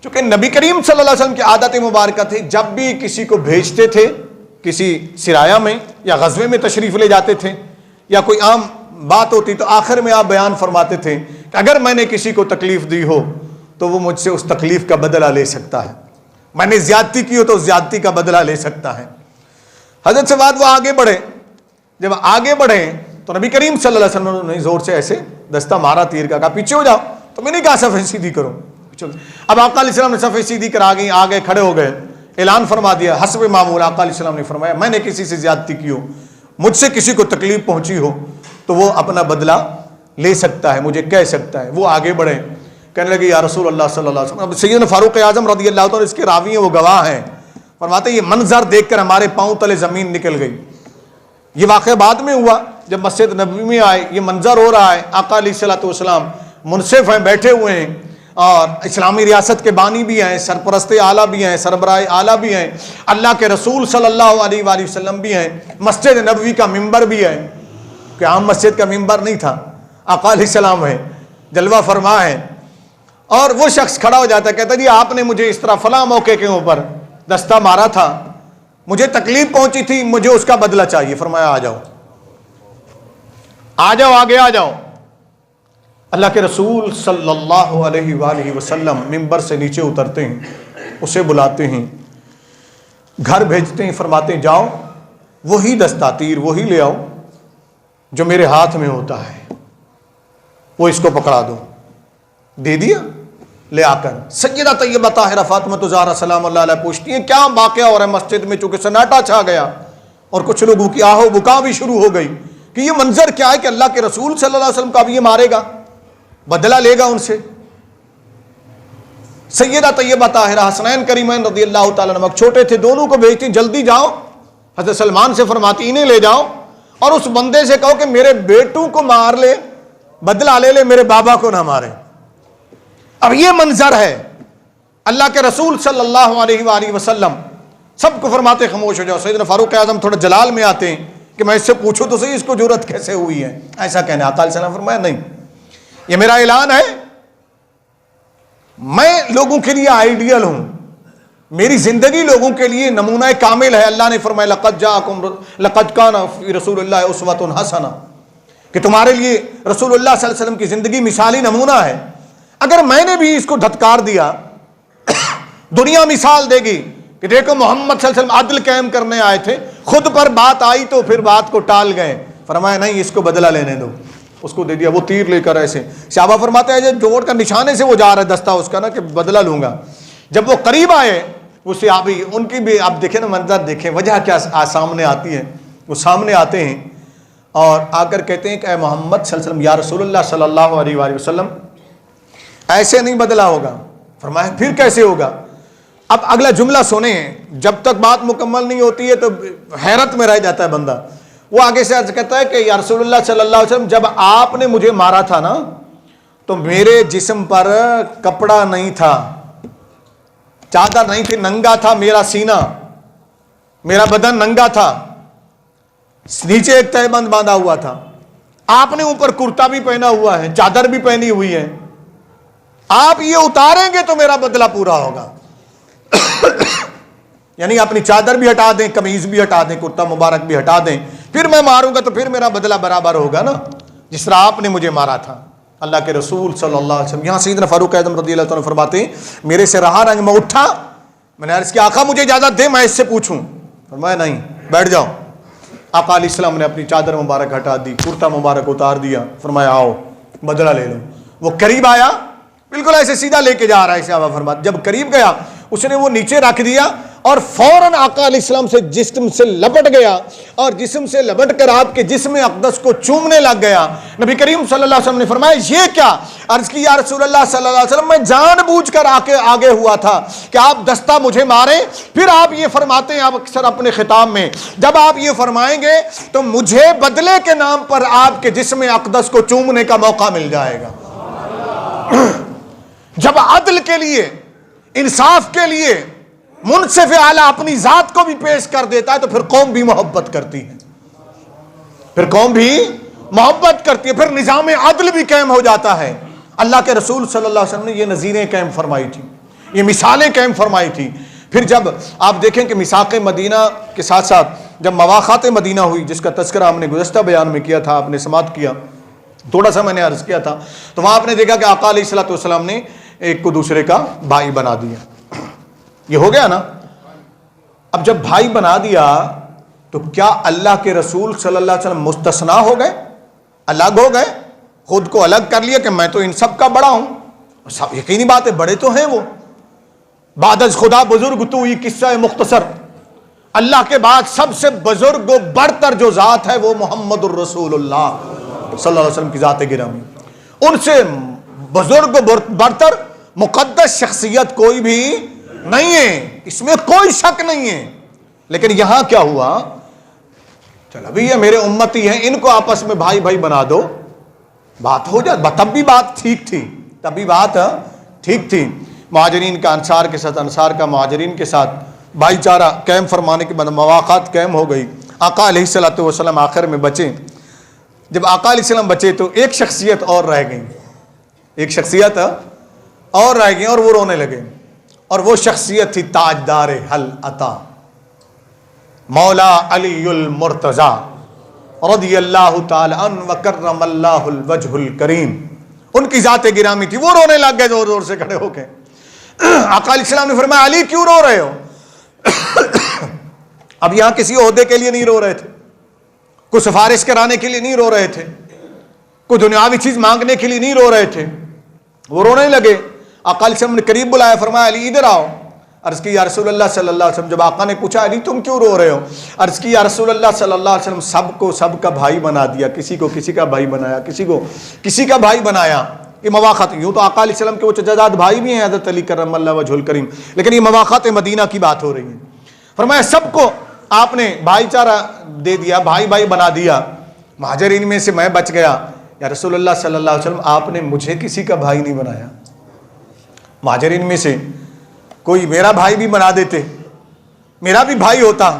چونکہ نبی کریم صلی اللہ علیہ وسلم کی عادت مبارکہ تھی، جب بھی کسی کو بھیجتے تھے کسی سرایہ میں یا غزوے میں تشریف لے جاتے تھے یا کوئی عام بات ہوتی تو آخر میں آپ بیان فرماتے تھے کہ اگر میں نے کسی کو تکلیف دی ہو تو وہ مجھ سے اس تکلیف کا بدلہ لے سکتا ہے، میں نے زیادتی کی ہو تو زیادتی کا بدلہ لے سکتا ہے. حضرت سے بعد وہ آگے بڑھے، جب آگے بڑھے تو نبی کریم صلی اللہ علیہ وسلم نے زور سے ایسے دستہ مارا تیر کا، کہا پیچھے ہو جاؤ. تو میں نے کہا صفیں سیدھی کرو. اب آقا علیہ السلام نے صفیں سیدھی کرا گئی، آگے کھڑے ہو گئے، اعلان فرما دیا حسب معمول. آقا علیہ السلام نے فرمایا میں نے کسی سے زیادتی کی ہو، مجھ سے کسی کو تکلیف پہنچی ہو تو وہ اپنا بدلہ لے سکتا ہے، مجھے کہہ سکتا ہے. وہ آگے بڑھے، کہنے لگے یا رسول اللہ صلی اللہ علیہ وسلم. اب سیدنا فاروق اعظم رضی اللہ تعالیٰ اس کے راوی ہیں، وہ گواہ ہیں، فرماتے ہیں یہ منظر دیکھ کر ہمارے پاؤں تلے زمین نکل گئی. یہ واقعہ بعد میں ہوا جب مسجد نبوی میں آئے، یہ منظر ہو رہا ہے، آقا علیہ الصلوۃ والسلام منصف ہیں، بیٹھے ہوئے ہیں اور اسلامی ریاست کے بانی بھی ہیں، سرپرست اعلیٰ بھی ہیں، سربراہ اعلیٰ بھی ہیں، اللہ کے رسول صلی اللہ علیہ وآلہ وسلم بھی ہیں، مسجد نبوی کا ممبر بھی ہے کہ عام مسجد کا ممبر نہیں تھا، آقا علیہ السلام ہے، جلوہ فرما ہے. اور وہ شخص کھڑا ہو جاتا ہے، کہتا جی آپ نے مجھے اس طرح فلاں موقع کے اوپر دستہ مارا تھا، مجھے تکلیف پہنچی تھی، مجھے اس کا بدلہ چاہیے. فرمایا آ جاؤ آ جاؤ آگے آ جاؤ. اللہ کے رسول صلی اللہ علیہ وآلہ وسلم ممبر سے نیچے اترتے ہیں، اسے بلاتے ہیں، گھر بھیجتے ہیں، فرماتے ہیں جاؤ وہی دستہ تیر وہی لے آؤ جو میرے ہاتھ میں ہوتا ہے، وہ اس کو پکڑا دو. دے دیا لے آ کر. سیدہ طیبہ طاہرہ فاطمہ زہرا سلام اللہ علیہ پوچھتی ہیں کیا واقعہ ہو رہا ہے مسجد میں؟ چونکہ سناٹا چھا گیا اور کچھ لوگوں کی آہو بکا بھی شروع ہو گئی کہ یہ منظر کیا ہے کہ اللہ کے رسول صلی اللہ علیہ وسلم کو اب یہ مارے گا، بدلہ لے گا ان سے. سیدہ طیبہ طاہرہ حسنین کریمین رضی اللہ تعالیٰ عنہ چھوٹے تھے، دونوں کو بھیجتی جلدی جاؤ. حضرت سلمان سے فرماتی انہیں لے جاؤ اور اس بندے سے کہو کہ میرے بیٹوں کو مار لے، بدلہ لے لے، میرے بابا کو نہ مارے. اب یہ منظر ہے. اللہ کے رسول صلی اللہ علیہ وآلہ وسلم سب کو فرماتے خاموش ہو جاؤ. سیدنا فاروق اعظم تھوڑا جلال میں آتے ہیں کہ میں اس سے پوچھوں تو صحیح اس کو جرأت کیسے ہوئی ہے ایسا کہنے. آقا علیہ السلام فرمایا نہیں، یہ میرا اعلان ہے، میں لوگوں کے لیے آئیڈیل ہوں، میری زندگی لوگوں کے لیے نمونہ کامل ہے. اللہ نے فرمایا لقد کان فی رسول اللہ اسوۃ حسنہ، کہ تمہارے لیے رسول اللہ صلی اللہ علیہ وسلم کی زندگی مثالی نمونہ ہے. اگر میں نے بھی اس کو دھتکار دیا، دنیا مثال دے گی کہ دیکھو محمد صلی اللہ علیہ وسلم عدل قائم کرنے آئے تھے، خود پر بات آئی تو پھر بات کو ٹال گئے. فرمایا نہیں، اس کو بدلہ لینے دو. اس کو دے دیا، وہ تیر لے کر ایسے. صحابہ فرماتے ہیں جوڑ کا نشانے سے وہ جا رہا ہے دستہ اس کا نا کہ بدلہ لوں گا. جب وہ قریب آئے وہ صحابی، ان کی بھی آپ دیکھیں نا منظر دیکھیں، وجہ کیا سامنے آتی ہے. وہ سامنے آتے ہیں اور آ کر کہتے ہیں کہ اے محمد صلی اللہ علیہ وسلم، یا رسول اللہ صلی اللہ علیہ وآلہ وسلم ایسے نہیں بدلہ ہوگا. فرمایا پھر کیسے ہوگا؟ اب اگلا جملہ سنیں، جب تک بات مکمل نہیں ہوتی ہے تو حیرت میں رہ جاتا ہے بندہ. وہ آگے سے عرض کرتا ہے کہ یا رسول اللہ صلی اللہ علیہ وسلم جب آپ نے مجھے مارا تھا نا تو میرے جسم پر کپڑا نہیں تھا، چادر نہیں تھی، ننگا تھا میرا سینہ، میرا بدن ننگا تھا، نیچے ایک تہہ بند باندھا ہوا تھا. آپ نے اوپر کرتا بھی پہنا ہوا ہے، چادر بھی پہنی ہوئی ہے. آپ یہ اتاریں گے تو میرا بدلہ پورا ہوگا. یعنی اپنی چادر بھی ہٹا دیں، قمیض بھی ہٹا دیں، کرتا مبارک بھی ہٹا دیں پھر میں ماروں گا تو پھر میرا بدلہ برابر ہوگا نا جس طرح آپ نے مجھے مارا تھا۔ اللہ کے رسول صلی اللہ علیہ وسلم، یہاں سیدنا فاروق اعظم رضی اللہ تعالیٰ فرماتے ہیں میرے سے رہا نہ، میں اٹھا، میں نے عرض کیا آقا مجھے اجازت دے میں اس سے پوچھوں، فرمایا نہیں بیٹھ جاؤ۔ آقا علیہ السلام نے اپنی چادر مبارک ہٹا دی، کرتا مبارک اتار دیا، فرمایا آؤ بدلہ لے لو۔ وہ قریب آیا، بالکل ایسے سیدھا لے کے جا رہا ہے صحابہ فرماتے، جب قریب گیا اس نے وہ نیچے رکھ دیا اور فوراً آقا علیہ السلام سے جسم سے لپٹ گیا اور جسم سے لپٹ کر آپ کے جسم اقدس کو چومنے لگ گیا۔ نبی کریم صلی اللہ علیہ وسلم نے فرمایا یہ کیا؟ عرض کی یا رسول اللہ صلی اللہ علیہ وسلم میں جان بوجھ کر آگے ہوا تھا کہ آپ دستہ مجھے ماریں۔ پھر آپ یہ فرماتے ہیں آپ اکثر اپنے خطاب میں، جب آپ یہ فرمائیں گے تو مجھے بدلے کے نام پر آپ کے جسم اقدس کو چومنے کا موقع مل جائے گا۔ جب عدل کے لیے، انصاف کے لیے منصف اعلیٰ اپنی ذات کو بھی پیش کر دیتا ہے تو پھر قوم بھی محبت کرتی ہے، پھر قوم بھی محبت کرتی ہے، پھر نظام عدل بھی قائم ہو جاتا ہے۔ اللہ کے رسول صلی اللہ علیہ وسلم نے یہ نظیریں قائم فرمائی تھی، یہ مثالیں قائم فرمائی تھی۔ پھر جب آپ دیکھیں کہ میثاق مدینہ کے ساتھ ساتھ جب مواخات مدینہ ہوئی، جس کا تذکرہ ہم نے گزشتہ بیان میں کیا تھا، آپ نے سماعت کیا، تھوڑا سا میں نے عرض کیا تھا، تو وہاں آپ نے دیکھا کہ آقا علیہ السلام نے ایک کو دوسرے کا بھائی بنا دیا۔ یہ ہو گیا نا۔ اب جب بھائی بنا دیا تو کیا اللہ کے رسول صلی اللہ علیہ وسلم مستثنا ہو گئے، الگ ہو گئے، خود کو الگ کر لیا کہ میں تو ان سب کا بڑا ہوں؟ سب یقینی بات ہے بڑے تو ہیں وہ، بعد از خدا بزرگ تو، یہ قصہ مختصر، اللہ کے بعد سب سے بزرگ و برتر جو ذات ہے وہ محمد الرسول اللہ صلی اللہ علیہ وسلم کی ذات گرامی، ان سے بزرگ و برتر مقدس شخصیت کوئی بھی نہیں ہے، اس میں کوئی شک نہیں ہے۔ لیکن یہاں کیا ہوا، چل ابھی یہ میرے امتی ہیں، ان کو آپس میں بھائی بھائی بنا دو، بات ہو جائے، تب بھی بات ٹھیک تھی، تب بھی بات ٹھیک تھی۔ مہاجرین کا انصار کے ساتھ، انصار کا مہاجرین کے ساتھ بھائی چارہ قائم فرمانے کے بعد مواقعات قائم ہو گئی۔ آقا علیہ السلام آخر میں بچے۔ جب آقا علیہ السلام بچے تو ایک شخصیت اور رہ گئی، ایک شخصیت اور رہ گئی اور وہ رونے لگے، اور وہ شخصیت تھی تاجدار حل عطا مولا علی المرتضی رضی اللہ تعالی عنہ وکرم اللہ الوجہ الکریم، ان کی ذات گرامی تھی۔ وہ رونے لگ گئے زور زور سے کھڑے ہو کے۔ آقا علیہ السلام نے فرمایا علی کیوں رو رہے ہو؟ اب یہاں کسی عہدے کے لیے نہیں رو رہے تھے، کوئی سفارش کرانے کے لیے نہیں رو رہے تھے، کوئی دنیاوی چیز مانگنے کے لیے نہیں رو رہے تھے، وہ رونے لگے۔ آقا علیہ السلام نے قریب بلایا، فرمایا علی ادھر آؤ۔ عرض کی یا رسول اللہ صلی اللہ علیہ وسلم، جب آقا نے پوچھا علی تم کیوں رو رہے ہو؟ عرض کی یا رسول اللہ صلی اللہ علیہ وسلم سب کو سب کا بھائی بنا دیا، کسی کو کسی کا بھائی بنایا، کسی کو کسی کا بھائی بنایا۔ یہ مواقعات، یوں تو آقا علیہ السلام کے وہ چچا بھائی بھی ہیں حضرت علی کرم اللہ وجہ الکریم، لیکن یہ مواقعات مدینہ کی بات ہو رہی ہے۔ فرمایا سب کو آپ نے بھائی چارہ دے دیا، بھائی بھائی بنا دیا، مہاجرین میں سے میں بچ گیا۔ یا رسول اللہ صلی اللہ علیہ وسلم آپ نے مجھے کسی کا بھائی نہیں بنایا، مہاجرین میں سے کوئی میرا بھائی بھی بنا دیتے، میرا بھی بھائی ہوتا۔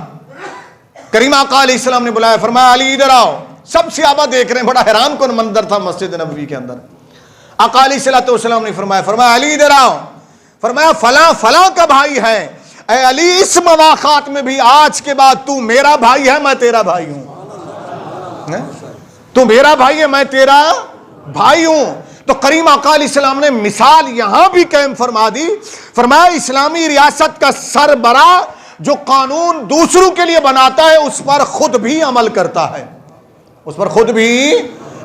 کریم آقا علیہ السلام نے بلایا، فرمایا علی ادھر آؤ۔ سب صحابہ دیکھ رہے ہیں، بڑا حیران کن منظر تھا مسجد نبوی کے اندر۔ آقا علیہ السلام نے فرمایا علی ادھر آؤ۔ فرمایا فلاں فلاں کا بھائی ہے، اے علی اس مواقعات میں بھی آج کے بعد تو میرا بھائی ہے، میں تیرا بھائی ہوں، تو میرا بھائی ہے، میں تیرا بھائی ہوں۔ تو کریم آقا علیہ السلام نے مثال یہاں بھی قائم فرما دی، فرمایا اسلامی ریاست کا سربراہ جو قانون دوسروں کے لیے بناتا ہے اس پر خود بھی عمل کرتا ہے، اس پر خود بھی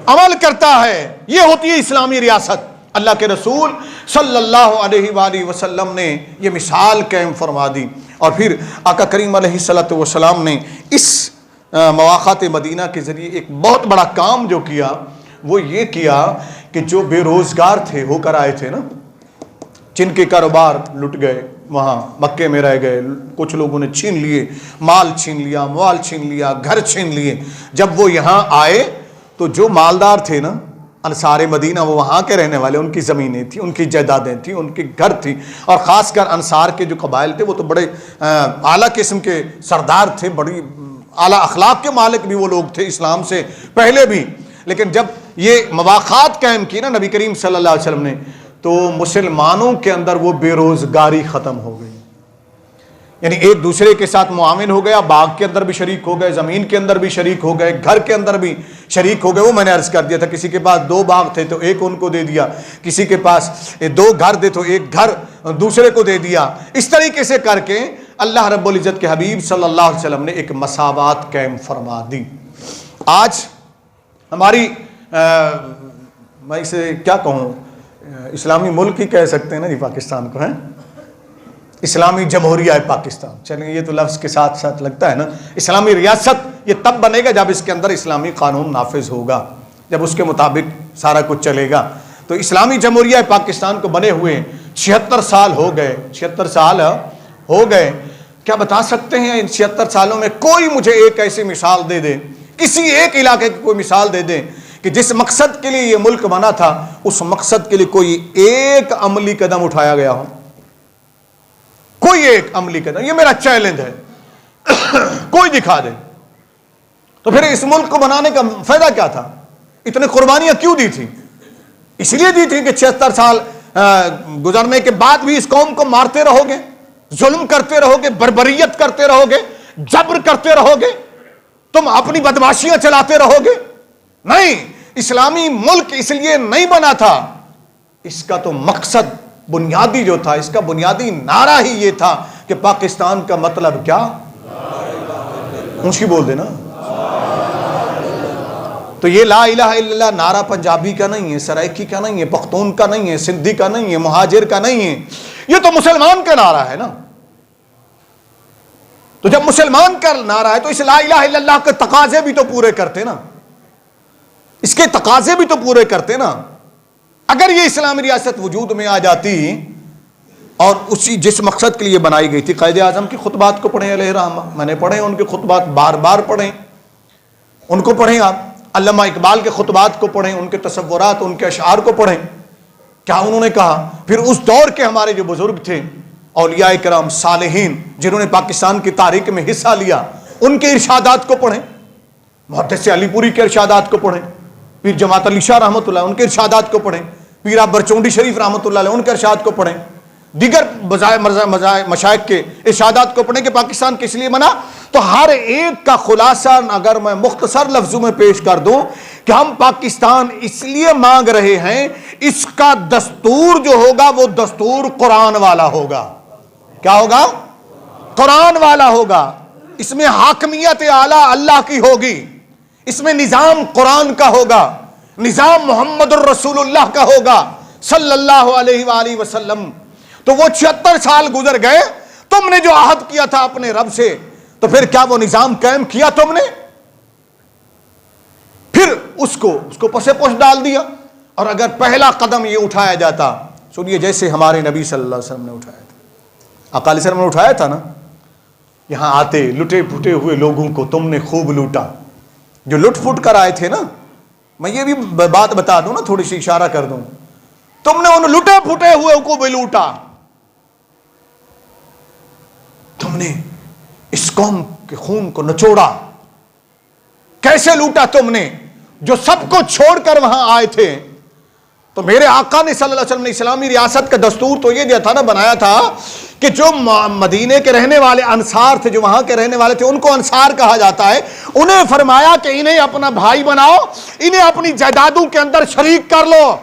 عمل کرتا ہے۔ یہ ہوتی ہے اسلامی ریاست۔ اللہ کے رسول صلی اللہ علیہ وآلہ وسلم نے یہ مثال قائم فرما دی، اور پھر آقا کریم علیہ السلام نے اس مواقعات مدینہ کے ذریعے ایک بہت بڑا کام جو کیا وہ یہ کیا کہ جو بے روزگار تھے ہو کر آئے تھے نا، جن کے کاروبار لٹ گئے، وہاں مکے میں رہ گئے، کچھ لوگوں نے چھین لیے، مال چھین لیا، موال چھین لیا، گھر چھین لیے، جب وہ یہاں آئے تو جو مالدار تھے نا انصار مدینہ، وہ وہاں کے رہنے والے، ان کی زمینیں تھیں، ان کی جائیدادیں تھیں، ان کے گھر تھی، اور خاص کر انصار کے جو قبائل تھے وہ تو بڑے اعلیٰ قسم کے سردار تھے، بڑی اعلیٰ اخلاق کے مالک بھی وہ لوگ تھے اسلام سے پہلے بھی۔ لیکن جب یہ مواقعات قائم کی نا نبی کریم صلی اللہ علیہ وسلم نے، تو مسلمانوں کے اندر وہ بے روزگاری ختم ہو گئی۔ یعنی ایک دوسرے کے ساتھ معاون ہو گیا، باغ کے اندر بھی شریک ہو گئے، زمین کے اندر بھی شریک ہو گئے، گھر کے اندر بھی شریک ہو گئے. وہ میں نے عرض کر دیا تھا، کسی کے پاس 2 باغ تھے تو ایک ان کو دے دیا، کسی کے پاس 2 گھر دے تو ایک گھر دوسرے کو دے دیا. اس طریقے سے کر کے اللہ رب العزت کے حبیب صلی اللہ علیہ وسلم نے ایک مساوات قائم فرما دی. آج ہماری میں اسے کیا کہوں، اسلامی ملک ہی کہہ سکتے ہیں نا جی پاکستان کو، ہیں اسلامی جمہوریہ پاکستان. چلیے یہ تو لفظ کے ساتھ ساتھ لگتا ہے نا. اسلامی ریاست یہ تب بنے گا جب اس کے اندر اسلامی قانون نافذ ہوگا، جب اس کے مطابق سارا کچھ چلے گا. تو اسلامی جمہوریہ پاکستان کو بنے ہوئے 76 سال ہو گئے. 76 سال ہو گئے. کیا بتا سکتے ہیں ان 76 سالوں میں کوئی مجھے ایک ایسی مثال دے دے، کسی ایک علاقے کی کوئی مثال دے دے کہ جس مقصد کے لیے یہ ملک بنا تھا اس مقصد کے لیے کوئی ایک عملی قدم اٹھایا گیا ہو؟ کوئی ایک عملی قدم. یہ میرا چیلنج ہے، کوئی دکھا دے. تو پھر اس ملک کو بنانے کا فائدہ کیا تھا؟ اتنے قربانیاں کیوں دی تھی؟ اس لیے دی تھی کہ 76 سال گزرنے کے بعد بھی اس قوم کو مارتے رہو گے، ظلم کرتے رہو گے، بربریت کرتے رہو گے، جبر کرتے رہو گے، تم اپنی بدماشیاں چلاتے رہو گے. نہیں، اسلامی ملک اس لیے نہیں بنا تھا. اس کا تو مقصد بنیادی جو تھا، اس کا بنیادی نعرہ ہی یہ تھا کہ پاکستان کا مطلب کیا؟ اونچی بول دینا. تو یہ لا الہ الا اللہ نعرہ پنجابی کا نہیں ہے، سرائکی کا نہیں ہے، پختون کا نہیں ہے، سندھی کا نہیں ہے، مہاجر کا نہیں ہے. یہ تو مسلمان کا نعرہ ہے نا. تو جب مسلمان کا نعرہ ہے تو اس لا الہ الا اللہ کے تقاضے بھی تو پورے کرتے نا، اس کے تقاضے بھی تو پورے کرتے نا. اگر یہ اسلامی ریاست وجود میں آ جاتی اور اسی جس مقصد کے لیے بنائی گئی تھی، قائد اعظم کی خطبات کو پڑھیں علیہ رحمہ، میں نے پڑھے ان کے خطبات، بار بار پڑھیں ان کو، پڑھیں آپ علامہ اقبال کے خطبات کو پڑھیں، ان کے تصورات، ان کے اشعار کو پڑھیں. کیا انہوں نے کہا؟ پھر اس دور کے ہمارے جو بزرگ تھے، اولیاء کرام، صالحین، جنہوں نے پاکستان کی تاریخ میں حصہ لیا، ان کے ارشادات کو پڑھیں. محدث علی پوری کے ارشادات کو پڑھیں، پیر جماعت علی شاہ رحمۃ اللہ ان کے ارشادات کو پڑھیں، پیر برچونڈی شریف رحمۃ اللہ علیہ ان کے ارشاد کو پڑھیں، دیگر مشائخ کے ارشادات کو پڑھیں کہ پاکستان کس لیے بنا. تو ہر ایک کا خلاصہ اگر میں مختصر لفظوں میں پیش کر دوں کہ ہم پاکستان اس لیے مانگ رہے ہیں، اس کا دستور جو ہوگا وہ دستور قرآن والا ہوگا. کیا ہوگا؟ قرآن والا ہوگا. اس میں حاکمیت اعلیٰ اللہ کی ہوگی، اس میں نظام قرآن کا ہوگا، نظام محمد الرسول اللہ کا ہوگا صلی اللہ علیہ وآلہ وسلم. تو وہ 76 سال گزر گئے، تم نے جو عہد کیا تھا اپنے رب سے، تو پھر کیا وہ نظام قائم کیا تم نے؟ پھر اس کو پسے پوش ڈال دیا. اور اگر پہلا قدم یہ اٹھایا جاتا، سنیے، جیسے ہمارے نبی صلی اللہ علیہ وسلم نے اٹھایا تھا، آقا علیہ السلام نے اٹھایا تھا نا. یہاں آتے لٹے پھٹے ہوئے لوگوں کو تم نے خوب لوٹا، جو لٹ پھٹ کر آئے تھے نا. میں یہ بھی بات بتا دوں نا، تھوڑی سی اشارہ کر دوں، تم نے ان لٹے پھٹے ہوئے کو بھی لوٹا. تم نے اس قوم کے خون کو نچوڑا. کیسے لوٹا تم نے؟ جو سب کو چھوڑ کر وہاں آئے تھے. تو میرے آقا نے صلی اللہ علیہ وسلم نے اسلامی ریاست کا دستور تو یہ دیا تھا نا، بنایا تھا کہ جو مدینے کے رہنے والے انصار تھے، جو وہاں کے رہنے والے تھے، ان کو انصار کہا جاتا ہے. انہیں فرمایا کہ انہیں اپنا بھائی بناؤ، انہیں اپنی جائیدادوں کے اندر شریک کر لو.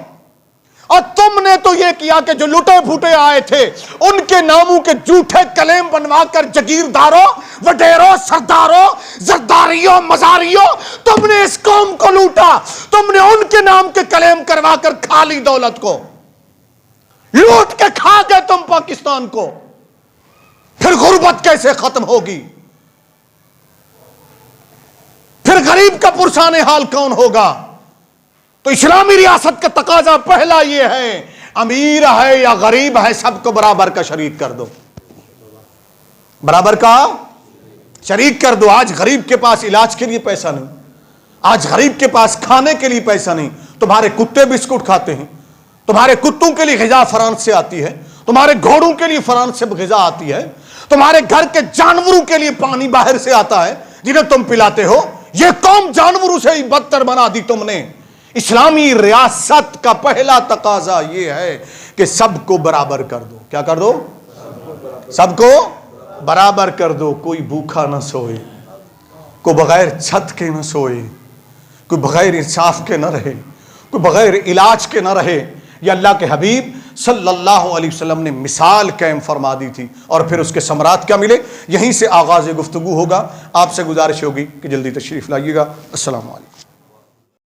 اور تم نے تو یہ کیا کہ جو لٹے پھوٹے آئے تھے ان کے ناموں کے جھوٹے کلیم بنوا کر جگیرداروں، وڈیروں، سرداروں، زرداریوں، مزاریوں، تم نے اس قوم کو لوٹا. تم نے ان کے نام کے کلیم کروا کر کھا لی دولت کو، لوٹ کے کھا گئے تم پاکستان کو. پھر غربت کیسے ختم ہوگی؟ پھر غریب کا پرسان حال کون ہوگا؟ تو اسلامی ریاست کا تقاضا پہلا یہ ہے، امیر ہے یا غریب ہے سب کو برابر کا شریک کر دو، برابر کا شریک کر دو. آج غریب کے پاس علاج کے لیے پیسہ نہیں، آج غریب کے پاس کھانے کے لیے پیسہ نہیں. تمہارے کتے بسکٹ کھاتے ہیں، تمہارے کتوں کے لیے غذا فرانس سے آتی ہے، تمہارے گھوڑوں کے لیے فرانس سے غذا آتی ہے، تمہارے گھر کے جانوروں کے لیے پانی باہر سے آتا ہے جنہیں تم پلاتے ہو. یہ قوم جانوروں سے ہی بدتر بنا دی تم نے. اسلامی ریاست کا پہلا تقاضا یہ ہے کہ سب کو برابر کر دو. کیا کر دو؟ سب کو برابر کر دو کوئی بھوکا نہ سوئے، کوئی بغیر چھت کے نہ سوئے، کوئی بغیر انصاف کے نہ رہے، کوئی بغیر علاج کے نہ رہے۔ یہ اللہ کے حبیب صلی اللہ علیہ وسلم نے مثال قائم فرما دی تھی، اور پھر اس کے ثمرات کیا ملے، یہیں سے آغاز گفتگو ہوگا۔ آپ سے گزارش ہوگی کہ جلدی تشریف لائیے گا۔ السلام علیکم۔